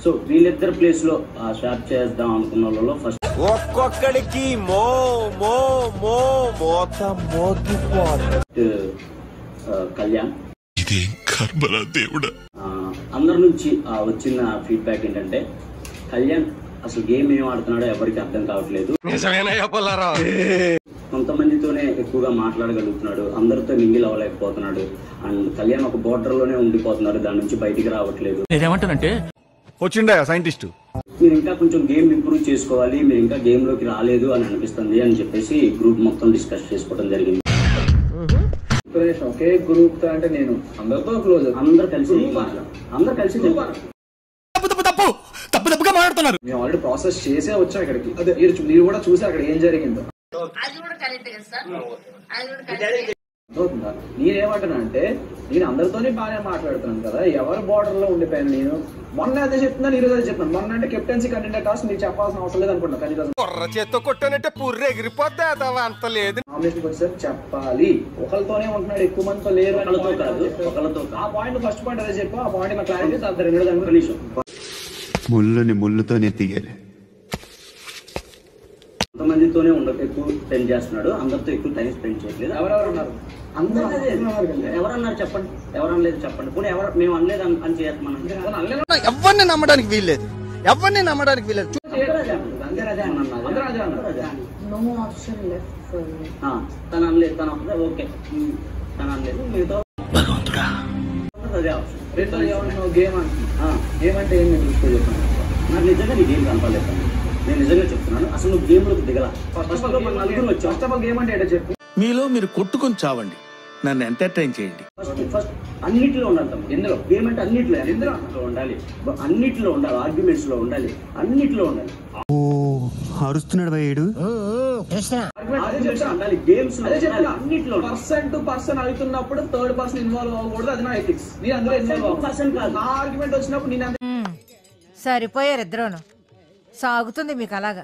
So వీళ్ళిద్దరు place లో swap చేద్దాం అనుకున్న వాళ్ళలో ఫస్ట్ ఒక్కొక్కడికి కళ్యాణ్. అందరి నుంచి వచ్చిన ఫీడ్బ్యాక్ ఏంటంటే కళ్యాణ్ అసలు గేమ్ ఏం ఆడుతున్నాడో ఎవరికి అర్థం కావట్లేదు, కొంతమందితోనే ఎక్కువగా మాట్లాడగలుగుతున్నాడు, అందరితో మింగిల్ అవ్వలేకపోతున్నాడు, అండ్ కళ్యాణ్ ఒక బోర్డర్ లోనే ఉండిపోతున్నాడు, దాని నుంచి బయటికి రావట్లేదు. నేనేమంటానంటే వచ్చిండా సైంటిస్ట్, మీరు ఇంకా కొంచెం గేమ్ ఇంప్రూవ్ చేసుకోవాలి, మీరు ఇంకా గేమ్ లోకి రాలేదు అని అనిపిస్తుంది అని చెప్పేసి గ్రూప్ మొత్తం డిస్కస్ చేసుకోవడం జరిగింది. ఒకే గ్రూప్ తో అంటే నేను అందరితో క్లోజ్, అందరు కలిసి తప్పుగా మాట్లాడుతున్నారు. మేము ఆల్రెడీ ప్రాసెస్ చేసే వచ్చాం ఇక్కడికి, అదే మీరు కూడా చూసి అక్కడ ఏం జరిగిందో. నేనేమంటున్నా అంటే నేను అందరితోనే బాగానే మాట్లాడుతున్నాను కదా, ఎవరు బార్డర్ లో ఉండిపోయాను నేను. మొన్న అదే చెప్తున్నాను, ఈ రోజు అదే చెప్తున్నాను. మొన్న అంటే కెప్టెన్సీ కంటెంట్ కాస్ట్ మీకు చెప్పాల్సిన అవసరం లేదు అనుకుంటున్నా, కానీ చేత్తో కొట్టానంటే పుర్రె ఎగిరిపోతే అంత లేదు. నామినేషన్ వచ్చేసరికి చెప్పాలి, ఒకరితోనే ఉంటున్నాడు, ఎక్కువ మందితో లేరు, ఒకళ్ళతో ఆ పాయింట్ ఫస్ట్ పాయింట్ అదే చెప్పు, ఆ పాయింట్ నాకు క్లారిటీ రెండు కనీసం. ముళ్ళుని ముళ్ళుతోనే తీయాలి. కొంతమందితోనే ఎక్కువ స్పెండ్ చేస్తున్నాడు, అందరితో ఎక్కువ టైం స్పెండ్ చేయట్లేదు. ఎవరెవరు ఉన్నారు? అందరూ ఎవరన్నారు చెప్పండి, ఎవరనలేదు చెప్పండి, కూడా ఎవరు మేము అనలేదు అని చేస్తున్నాం. ఎవరిని నమ్మడానికి వీల్లేదు, ఎవరిని నమ్మడానికి వీల్లేదు. తను అనలేదు, తను ఓకే తను అనలేదు, మీతో భగవంతుడా అదే ఆప్షన్. గేమ్ అంటే ఏం నేను చూసుకో చెప్పాను. నాకు నిజంగా నీ గేమ్ కనపడలేదు, నేను నిజంగా చెప్తున్నాను. అసలు నువ్వు గేమ్ లోకి దిగల. ఫస్ట్ ఆఫ్ ఆల్ గేమ్ అంటే ఏంటో చెప్పు. మీలో మీరు కొట్టుకొని చావండి, నన్ను ఎంటర్టైన్ చేయండి. ఫస్ట్ అన్నిటిలో ఉండాలి. ఎందులో గేమ్ అంటే అన్నిట్లో ఉండాలి, అన్నిటిలో ఉండాలి, ఆర్గ్యుమెంట్స్ లో ఉండాలి, అన్నిటిలో ఉండాలి. అరుస్తున్నాడు భయ్యుడు. గేమ్స్ అన్నిటిలో పర్సన్ టు పర్సన్ అవుతున్నప్పుడు థర్డ్ పర్సన్ ఇన్వాల్వ్ అవ్వకూడదు, అది నా ఎథిక్స్. నేను అందులో ఇన్వాల్వ్ పర్సన్ కాదు, నా ఆర్గ్యుమెంట్ వచ్చినప్పుడు నేను సరిపోయారు ఇద్దరును, సాగుతుంది మీకు అలాగా.